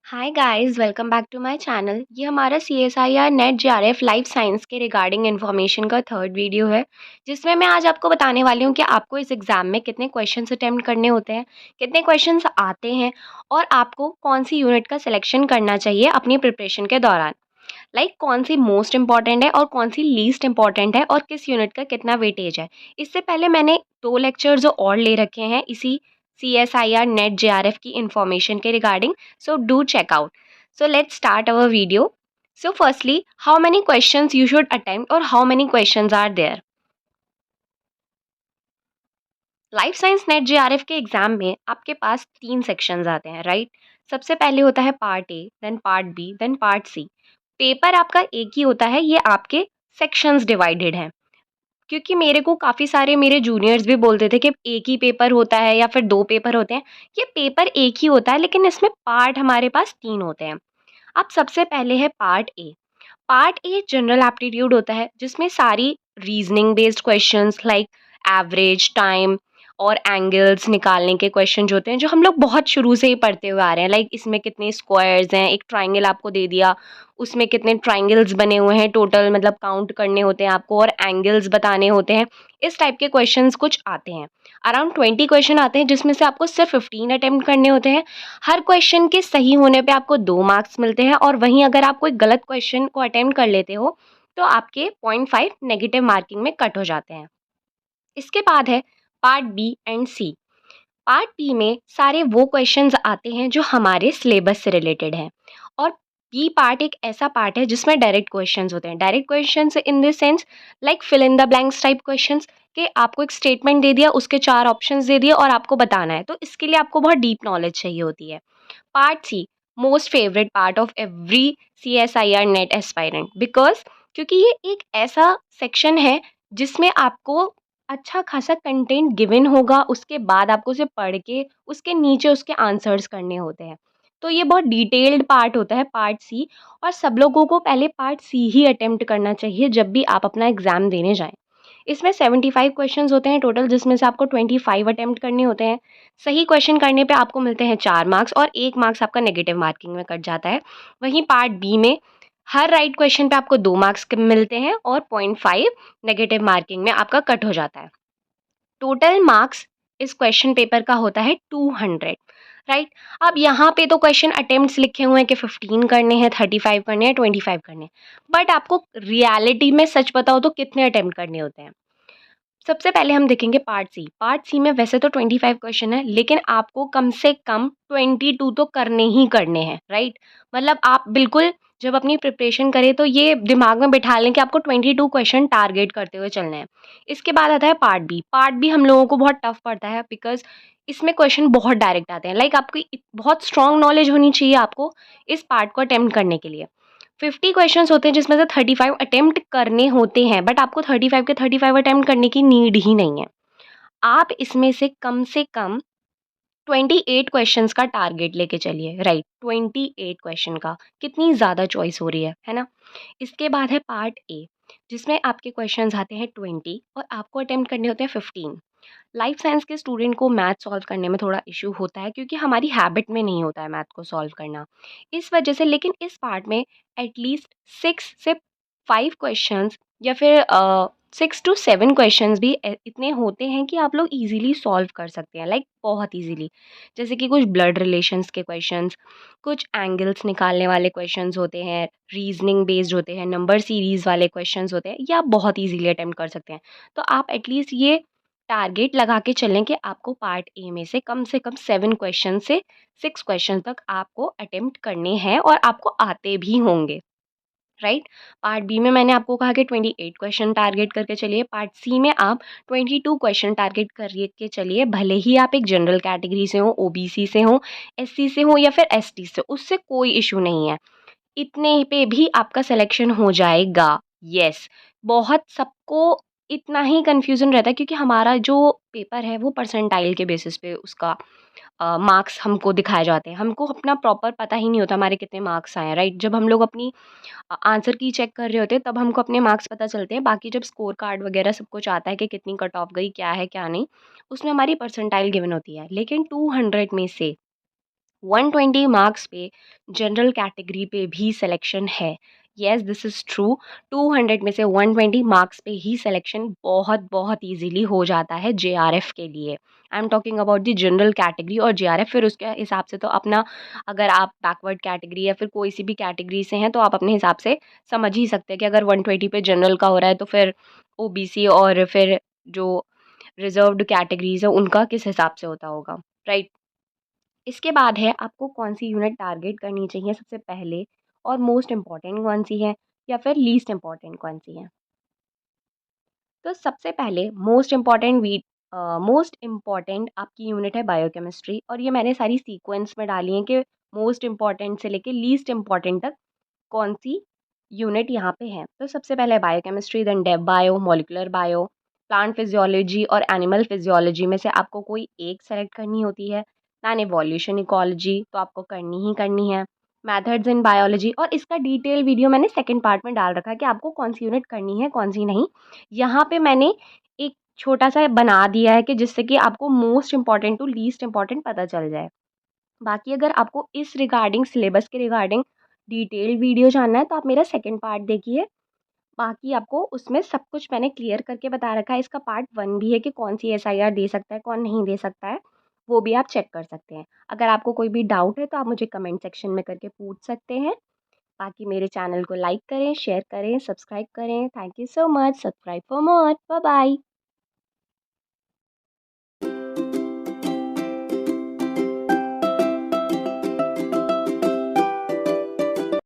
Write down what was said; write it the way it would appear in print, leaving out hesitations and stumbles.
Hi guys, welcome back to my channel. ये हमारा CSIR NET JRF life science के regarding information का third video है, जिसमें मैं आज आपको बताने वाली हूँ कि आपको इस एग्ज़ाम में कितने क्वेश्चंस अटेम्प्ट करने होते हैं, कितने क्वेश्चंस आते हैं और आपको कौन सी यूनिट का सिलेक्शन करना चाहिए अपनी प्रिपरेशन के दौरान। कौन सी मोस्ट इंपॉर्टेंट है और कौन सी लीस्ट इंपॉर्टेंट है और किस यूनिट का कितना वेटेज है। इससे पहले मैंने 2 लेक्चर्स और ले रखे हैं इसी CSIR नेट JRF की इंफॉर्मेशन के regarding, so do check out. So let's start our video. So firstly, how many questions you should attempt or how many questions are there? Life science net JRF के exam में आपके पास 3 sections आते हैं, right? सबसे पहले होता है part A, then part B, then part C. Paper आपका एक ही होता है, ये आपके सेक्शंस डिवाइडेड हैं। क्योंकि मेरे को काफ़ी सारे मेरे जूनियर्स भी बोलते थे कि एक ही पेपर होता है या फिर 2 पेपर होते हैं। ये पेपर एक ही होता है, लेकिन इसमें पार्ट हमारे पास 3 होते हैं। अब सबसे पहले है part A. Part a general aptitude होता है, जिसमें सारी reasoning based questions like average, time और एंगल्स निकालने के क्वेश्चन होते हैं, जो हम लोग बहुत शुरू से ही पढ़ते हुए आ रहे हैं। इसमें कितने स्क्वायर्स हैं, एक ट्राइंगल आपको दे दिया, उसमें कितने ट्राइंगल्स बने हुए हैं टोटल, मतलब काउंट करने होते हैं आपको और एंगल्स बताने होते हैं। इस टाइप के क्वेश्चंस कुछ आते हैं। अराउंड 20 क्वेश्चन आते हैं, जिसमें से आपको सिर्फ 15 अटेम्प्ट करने होते हैं। हर क्वेश्चन के सही होने पे आपको 2 मार्क्स मिलते हैं, और वहीं अगर आप कोई गलत क्वेश्चन को अटेम्प्ट कर लेते हो तो आपके 0.5 नेगेटिव मार्किंग में कट हो जाते हैं। इसके बाद है part B and C. Part B में सारे वो क्वेश्चंस आते हैं जो हमारे सिलेबस से रिलेटेड हैं, और बी पार्ट एक ऐसा पार्ट है जिसमें डायरेक्ट क्वेश्चंस होते हैं। Direct questions in this sense, like fill in the blanks type questions, कि आपको एक स्टेटमेंट दे दिया, उसके 4 ऑप्शंस दे दिए और आपको बताना है, तो इसके लिए आपको बहुत डीप नॉलेज चाहिए होती है। Part C, most favourite part of every CSIR NET aspirant, because क्योंकि ये एक ऐसा सेक्शन है जिसमें आपको अच्छा खासा कंटेंट गिवन होगा, उसके बाद आपको उसे पढ़ के उसके नीचे उसके आंसर्स करने होते हैं। तो ये बहुत डिटेल्ड पार्ट होता है पार्ट सी, और सब लोगों को पहले पार्ट सी ही अटेम्प्ट करना चाहिए जब भी आप अपना एग्ज़ाम देने जाएँ। इसमें 75 क्वेश्चंस होते हैं टोटल, जिसमें से आपको 25 अटेम्प्ट करने होते हैं। सही क्वेश्चन करने पे आपको मिलते हैं 4 मार्क्स, और 1 मार्क्स आपका नेगेटिव मार्किंग में कट जाता है। वहीं पार्ट बी में हर राइट क्वेश्चन पे आपको 2 मार्क्स मिलते हैं और 0.5 नेगेटिव मार्किंग में आपका कट हो जाता है। टोटल मार्क्स इस क्वेश्चन पेपर का होता है 200, राइट? अब यहाँ पे तो क्वेश्चन अटेम्प्ट्स लिखे हुए हैं कि 15 करने हैं, 35 करने हैं, 25 करने हैं, बट आपको रियलिटी में सच बताओ तो कितने अटेम्प्ट करने होते हैं। सबसे पहले हम देखेंगे पार्ट सी। पार्ट सी में वैसे तो 25 क्वेश्चन है, लेकिन आपको कम से कम 22 तो करने ही करने हैं, राइट? मतलब आप बिल्कुल जब अपनी प्रिपरेशन करें तो ये दिमाग में बिठा लें कि आपको 22 क्वेश्चन टारगेट करते हुए चलना है। इसके बाद आता है पार्ट बी। पार्ट बी हम लोगों को बहुत टफ पड़ता है, बिकॉज इसमें क्वेश्चन बहुत डायरेक्ट आते हैं। आपकी बहुत स्ट्रांग नॉलेज होनी चाहिए आपको इस पार्ट को अटेम्प्ट करने के लिए। 50 क्वेश्चंस होते हैं, जिसमें से 35 अटेम्प्ट करने होते हैं, बट आपको 35 के 35 अटेम्प्ट करने की नीड ही नहीं है। आप इसमें से कम 28 क्वेश्चंस का टारगेट लेके चलिए, राइट? 28 क्वेश्चन का कितनी ज़्यादा चॉइस हो रही है ना? इसके बाद है पार्ट ए, जिसमें आपके क्वेश्चंस आते हैं 20 और आपको अटेम्प्ट करने होते हैं 15। लाइफ साइंस के स्टूडेंट को मैथ सॉल्व करने में थोड़ा इशू होता है, क्योंकि हमारी हैबिट में नहीं होता है मैथ को सॉल्व करना, इस वजह से। लेकिन इस पार्ट में एटलीस्ट 6 से 5 क्वेश्चंस या फिर 6 to 7 क्वेश्चंस भी इतने होते हैं कि आप लोग इजीली सॉल्व कर सकते हैं, बहुत इजीली। जैसे कि कुछ ब्लड रिलेशंस के क्वेश्चंस, कुछ एंगल्स निकालने वाले क्वेश्चंस होते हैं, रीजनिंग बेस्ड होते हैं, नंबर सीरीज वाले क्वेश्चंस होते हैं, ये आप बहुत इजीली अटेम्प्ट कर सकते हैं। तो आप एटलीस्ट ये टारगेट लगा के चलें कि आपको पार्ट ए में से कम 7 क्वेश्चन से 6 क्वेश्चन तक आपको अटेम्प्ट करने हैं, और आपको आते भी होंगे, राइट? पार्ट बी में मैंने आपको कहा कि 28 क्वेश्चन टारगेट करके चलिए। पार्ट सी में आप 22 क्वेश्चन टारगेट करके चलिए, भले ही आप एक जनरल कैटेगरी से हो, ओबीसी से हो, एससी से हो या फिर एसटी से, उससे कोई इशू नहीं है। इतने पे भी आपका सिलेक्शन हो जाएगा। यस, बहुत सबको इतना ही कन्फ्यूज़न रहता है, क्योंकि हमारा जो पेपर है वो परसेंटाइल के बेसिस पे उसका मार्क्स हमको दिखाए जाते हैं। हमको अपना प्रॉपर पता ही नहीं होता हमारे कितने मार्क्स आए हैं, राइट? जब हम लोग अपनी आंसर की चेक कर रहे होते हैं, तब हमको अपने मार्क्स पता चलते हैं। बाकी जब स्कोर कार्ड वगैरह सब कुछ आता है कि कितनी कट ऑफ गई, क्या है क्या नहीं, उसमें हमारी परसेंटाइल गिवन होती है। लेकिन 200 में से 120 मार्क्स पे जनरल कैटेगरी पे भी सिलेक्शन है। Yes, this is true. 200 में से 120 मार्क्स पे ही सिलेक्शन बहुत ईज़िली हो जाता है जेआरएफ के लिए। I am talking about the general category और जेआरएफ। फिर उसके हिसाब से तो अपना, अगर आप बैकवर्ड कैटेगरी या फिर कोई सी भी कैटेगरी से हैं तो आप अपने हिसाब से समझ ही सकते हैं कि अगर 120 पे जनरल का हो रहा है तो फिर ओबीसी और फिर जो रिजर्व्ड कैटेगरीज़ है उनका किस हिसाब से होता होगा, राइट? इसके बाद है आपको कौन-सी यूनिट टारगेट करनी चाहिए सबसे पहले, और मोस्ट इम्पोर्टेंट कौन-सी है या फिर लीस्ट इम्पोर्टेंट कौन-सी है। तो सबसे पहले मोस्ट इम्पोर्टेंट आपकी यूनिट है बायोकेमिस्ट्री, और ये मैंने सारी सीक्वेंस में डाली हैं कि मोस्ट इम्पोर्टेंट से लेके लीस्ट इम्पोर्टेंट तक कौन-सी यूनिट यहाँ पे है। तो सबसे पहले biochemistry, then dev bio, molecular bio, plant physiology और एनिमल फिजियोलॉजी में से आपको कोई एक सेलेक्ट करनी होती है। दैन इवोल्यूशन इकोलॉजी तो आपको करनी ही करनी है। मेथड्स इन बायोलॉजी, और इसका डिटेल वीडियो मैंने सेकंड पार्ट में डाल रखा है कि आपको कौन-सी यूनिट करनी है, कौन-सी नहीं। यहाँ पे मैंने एक छोटा-सा बना दिया है कि जिससे कि आपको most important to least important पता चल जाए। बाकी अगर आपको इस रिगार्डिंग, सिलेबस के रिगार्डिंग डिटेल्ड वीडियो जानना है तो आप मेरा सेकंड पार्ट देखिए। बाकी आपको उसमें सब कुछ मैंने क्लियर करके बता रखा है। इसका पार्ट 1 भी है कि कौन-सी एसआईआर दे सकता है, कौन नहीं दे सकता है, वो भी आप चेक कर सकते हैं। अगर आपको कोई भी डाउट है तो आप मुझे कमेंट सेक्शन में करके पूछ सकते हैं। बाकी मेरे चैनल को लाइक करें, शेयर करें, सब्सक्राइब करें। Thank you so much. Subscribe for more. Bye bye.